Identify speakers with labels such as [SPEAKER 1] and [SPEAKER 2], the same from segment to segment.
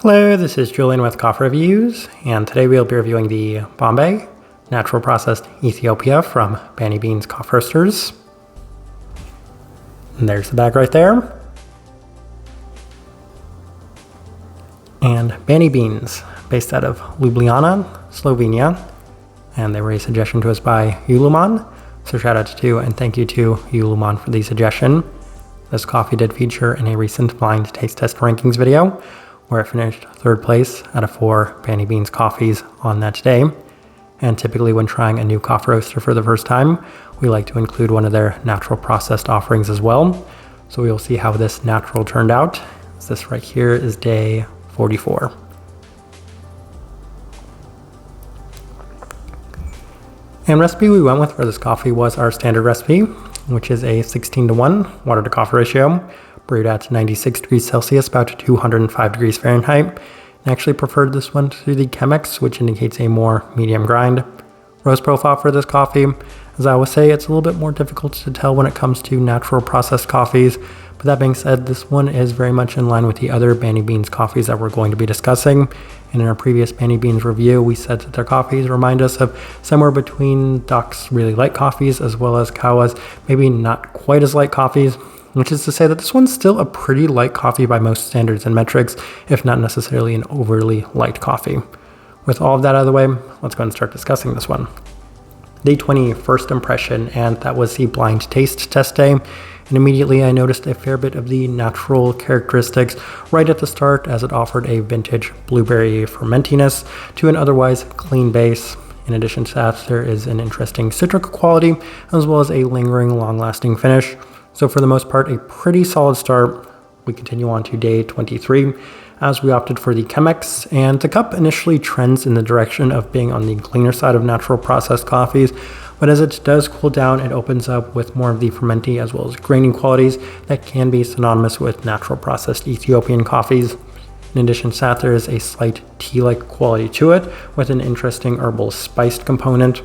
[SPEAKER 1] Hello, this is Julian with Coffee Reviews, and today we'll be reviewing the Bombe Natural Processed Ethiopia from Banibeans Coffee Roasters. And there's the bag right there. And Banibeans, based out of Ljubljana, Slovenia, and they were a suggestion to us by Ljubljana, so shout out to and thank you to Ljubljana for the suggestion. This coffee did feature in a recent blind taste test rankings video, where it finished third place out of 4 Banibeans coffees on that day. And typically when trying a new coffee roaster for the first time, we like to include one of their natural processed offerings as well. So we will see how this natural turned out. This right here is day 44. And recipe we went with for this coffee was our standard recipe, which is a 16:1 water to coffee ratio, brewed at 96 degrees Celsius, about 205 degrees Fahrenheit. I actually preferred this one to the Chemex, which indicates a more medium grind. Roast profile for this coffee, as I always say, it's a little bit more difficult to tell when it comes to natural processed coffees. But that being said, this one is very much in line with the other Banibeans coffees that we're going to be discussing. And in our previous Banibeans review, we said that their coffees remind us of somewhere between Doc's really light coffees as well as Kawa's maybe not quite as light coffees, which is to say that this one's still a pretty light coffee by most standards and metrics, if not necessarily an overly light coffee. With all of that out of the way, let's go and start discussing this one. Day 20, first impression, and that was the blind taste test day. And immediately I noticed a fair bit of the natural characteristics right at the start, as it offered a vintage blueberry fermentiness to an otherwise clean base. In addition to that, there is an interesting citric quality, as well as a lingering, long-lasting finish. So for the most part, a pretty solid start. We continue on to day 23, as we opted for the Chemex, and the cup initially trends in the direction of being on the cleaner side of natural processed coffees, but as it does cool down, it opens up with more of the fermenty as well as graining qualities that can be synonymous with natural processed Ethiopian coffees. In addition to that, there is a slight tea-like quality to it, with an interesting herbal spiced component.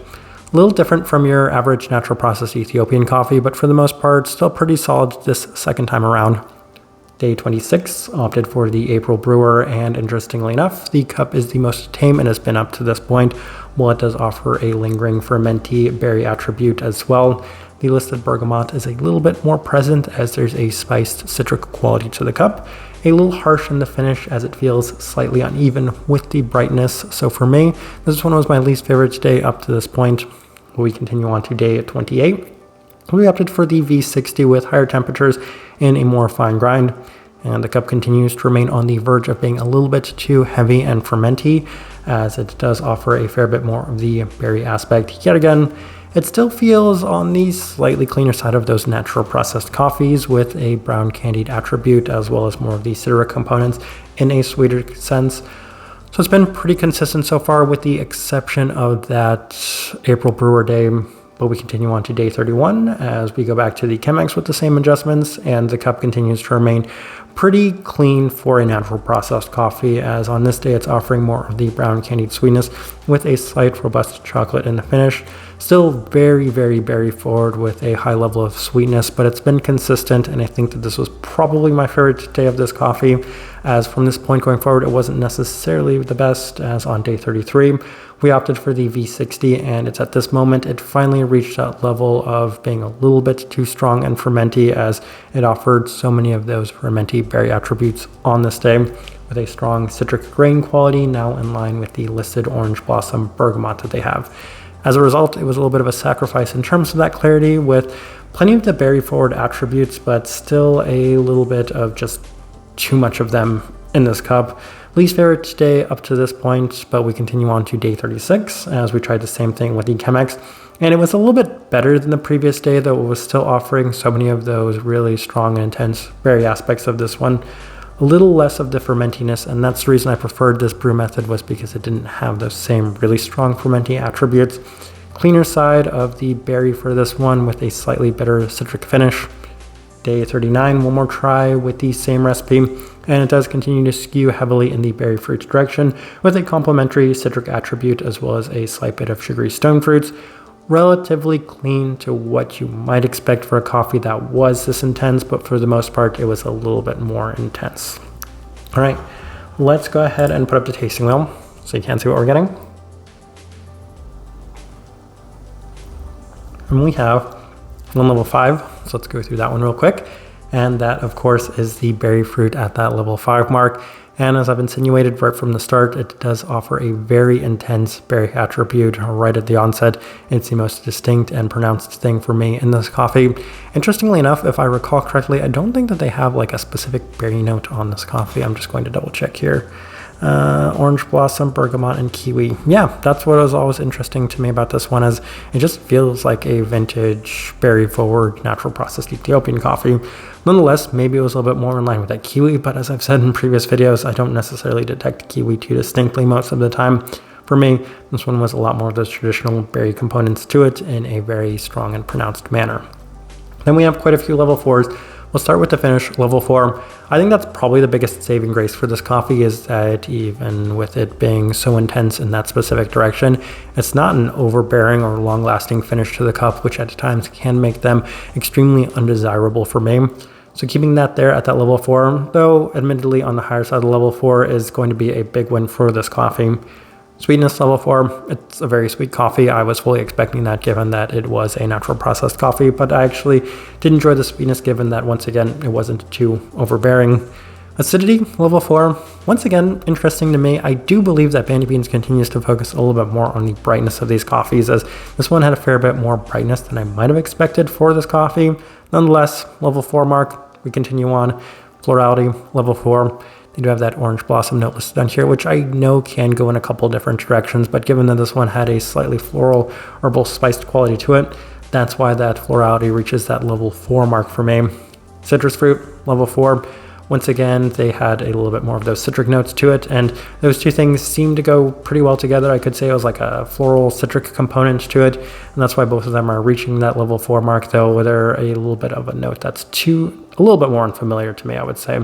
[SPEAKER 1] A little different from your average natural processed Ethiopian coffee, but for the most part, still pretty solid this second time around. Day 26 opted for the April brewer, and interestingly enough, the cup is the most tame it has been up to this point, while it does offer a lingering fermenty berry attribute as well. The listed bergamot is a little bit more present, as there's a spiced citric quality to the cup, a little harsh in the finish as it feels slightly uneven with the brightness. So for me, this one was my least favorite day up to this point. We continue on to day 28. We opted for the V60 with higher temperatures and a more fine grind, and the cup continues to remain on the verge of being a little bit too heavy and fermenty, as it does offer a fair bit more of the berry aspect. Yet again, it still feels on the slightly cleaner side of those natural processed coffees, with a brown candied attribute as well as more of the citric components in a sweeter sense. So it's been pretty consistent so far, with the exception of that April brewer day. But we continue on to day 31 as we go back to the Chemex with the same adjustments, and the cup continues to remain pretty clean for a natural processed coffee, as on this day it's offering more of the brown candied sweetness with a slight robust chocolate in the finish. Still very, very berry forward with a high level of sweetness, but it's been consistent, and I think that this was probably my favorite day of this coffee, as from this point going forward it wasn't necessarily the best, as on day 33 we opted for the V60, and it's at this moment it finally reached that level of being a little bit too strong and fermenty, as it offered so many of those fermenty berry attributes on this day, with a strong citric grain quality now in line with the listed orange blossom bergamot that they have. As a result, it was a little bit of a sacrifice in terms of that clarity, with plenty of the berry forward attributes, but still a little bit of just too much of them in this cup. Least favorite day up to this point, but we continue on to day 36 as we tried the same thing with the Chemex, and it was a little bit better than the previous day, though it was still offering so many of those really strong and intense berry aspects of this one. A little less of the fermentiness, and that's the reason I preferred this brew method, was because it didn't have those same really strong fermenting attributes. Cleaner side of the berry for this one, with a slightly bitter citric finish. Day 39, one more try with the same recipe, and it does continue to skew heavily in the berry fruits direction, with a complementary citric attribute as well as a slight bit of sugary stone fruits. Relatively clean to what you might expect for a coffee that was this intense, but for the most part it was a little bit more intense. All right, let's go ahead and put up the tasting wheel so you can see what we're getting. And we have one level 5, so let's go through that one real quick. And that, of course, is the berry fruit at that level 5 mark. And as I've insinuated right from the start, it does offer a very intense berry attribute right at the onset. It's the most distinct and pronounced thing for me in this coffee. Interestingly enough, if I recall correctly, I don't think that they have like a specific berry note on this coffee. I'm just going to double check here. Orange blossom, bergamot, and kiwi. Yeah, that's what was always interesting to me about this one, is it just feels like a vintage, berry forward, natural processed Ethiopian coffee. Nonetheless, maybe it was a little bit more in line with that kiwi, but as I've said in previous videos, I don't necessarily detect kiwi too distinctly most of the time. For me, this one was a lot more of those traditional berry components to it in a very strong and pronounced manner. Then we have quite a few level 4s. We'll start with the finish, level 4. I think that's probably the biggest saving grace for this coffee, is that even with it being so intense in that specific direction, it's not an overbearing or long-lasting finish to the cup, which at times can make them extremely undesirable for me. So keeping that there at that level 4, though admittedly on the higher side of the level 4, is going to be a big win for this coffee. Sweetness level 4, it's a very sweet coffee. I was fully expecting that given that it was a natural processed coffee, but I actually did enjoy the sweetness given that once again it wasn't too overbearing. Acidity level 4, once again interesting to me. I do believe that Banibeans continues to focus a little bit more on the brightness of these coffees, as this one had a fair bit more brightness than I might have expected for this coffee. Nonetheless, level 4 mark, we continue on. Florality level 4. They do have that orange blossom note listed on here, which I know can go in a couple different directions, but given that this one had a slightly floral, herbal, spiced quality to it, that's why that florality reaches that level 4 mark for me. Citrus fruit, level 4. Once again, they had a little bit more of those citric notes to it, and those two things seem to go pretty well together. I could say it was like a floral citric component to it, and that's why both of them are reaching that level 4 mark, though they're a little bit of a note that's a little bit more unfamiliar to me, I would say.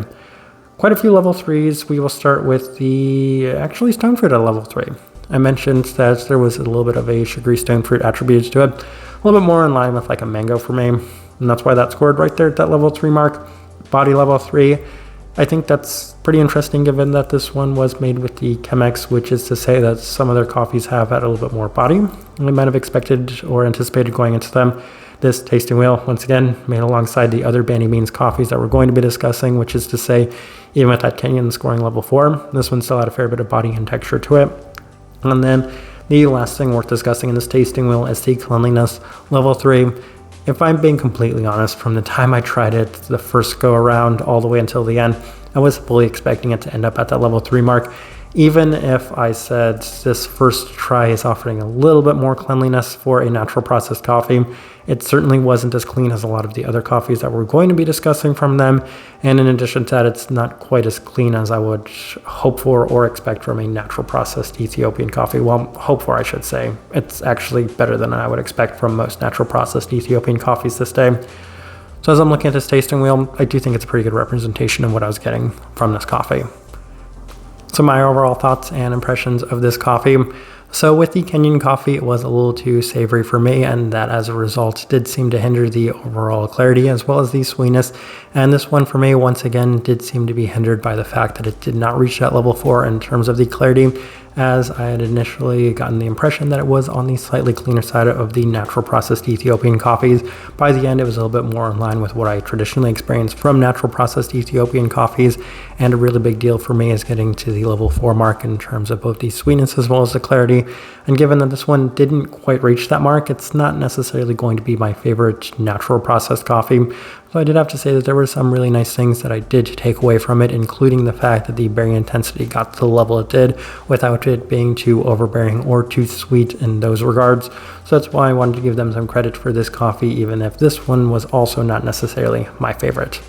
[SPEAKER 1] Quite a few level 3s. We will start with the stone fruit at level 3. I mentioned that there was a little bit of a sugary stone fruit attributes to it, a little bit more in line with like a mango for me, and that's why that scored right there at that level 3 mark. Body level 3. I think that's pretty interesting given that this one was made with the Chemex, which is to say that some of their coffees have had a little bit more body than I might have expected or anticipated going into them. This tasting wheel, once again, made alongside the other Banibeans coffees that we're going to be discussing, which is to say, even with that Kenyan scoring level 4, this one still had a fair bit of body and texture to it. And then the last thing worth discussing in this tasting wheel is the cleanliness level 3. If I'm being completely honest, from the time I tried it, the first go around, all the way until the end, I was fully expecting it to end up at that level 3 mark. Even if I said this first try is offering a little bit more cleanliness for a natural processed coffee, it certainly wasn't as clean as a lot of the other coffees that we're going to be discussing from them. And in addition to that, it's not quite as clean as I would hope for or expect from a natural processed Ethiopian coffee. Well, hope for, I should say. It's actually better than I would expect from most natural processed Ethiopian coffees this day. So as I'm looking at this tasting wheel, I do think it's a pretty good representation of what I was getting from this coffee. So my overall thoughts and impressions of this coffee. So with the Kenyan coffee, it was a little too savory for me, and that as a result did seem to hinder the overall clarity as well as the sweetness. And this one for me, once again, did seem to be hindered by the fact that it did not reach that level 4 in terms of the clarity, as I had initially gotten the impression that it was on the slightly cleaner side of the natural processed Ethiopian coffees. By the end, it was a little bit more in line with what I traditionally experienced from natural processed Ethiopian coffees, and a really big deal for me is getting to the level 4 mark in terms of both the sweetness as well as the clarity. And given that this one didn't quite reach that mark, it's not necessarily going to be my favorite natural processed coffee. So I did have to say that there were some really nice things that I did take away from it, including the fact that the berry intensity got to the level it did without it being too overbearing or too sweet in those regards. So that's why I wanted to give them some credit for this coffee, even if this one was also not necessarily my favorite.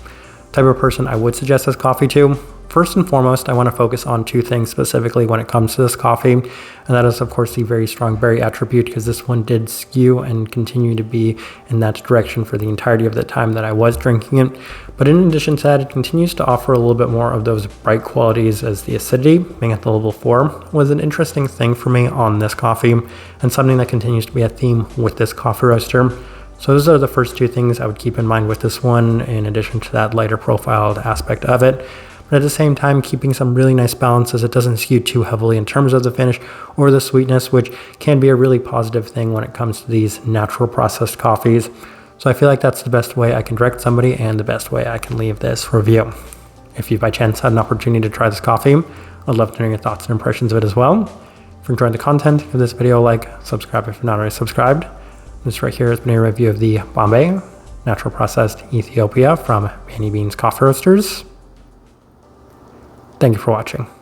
[SPEAKER 1] Type of person I would suggest this coffee to. First and foremost, I want to focus on two things specifically when it comes to this coffee, and that is, of course, the very strong berry attribute, because this one did skew and continue to be in that direction for the entirety of the time that I was drinking it. But in addition to that, it continues to offer a little bit more of those bright qualities, as the acidity, being at the level 4, was an interesting thing for me on this coffee, and something that continues to be a theme with this coffee roaster. So those are the first two things I would keep in mind with this one, in addition to that lighter profiled aspect of it. but at the same time keeping some really nice balance as it doesn't skew too heavily in terms of the finish or the sweetness, which can be a really positive thing when it comes to these natural processed coffees. So I feel like that's the best way I can direct somebody and the best way I can leave this review. If you by chance had an opportunity to try this coffee, I'd love to know your thoughts and impressions of it as well. If you're enjoying the content, give this video a like, subscribe if you're not already subscribed. This right here has been a review of the Bombe natural processed Ethiopia from Banibeans Coffee Roasters. Thank you for watching.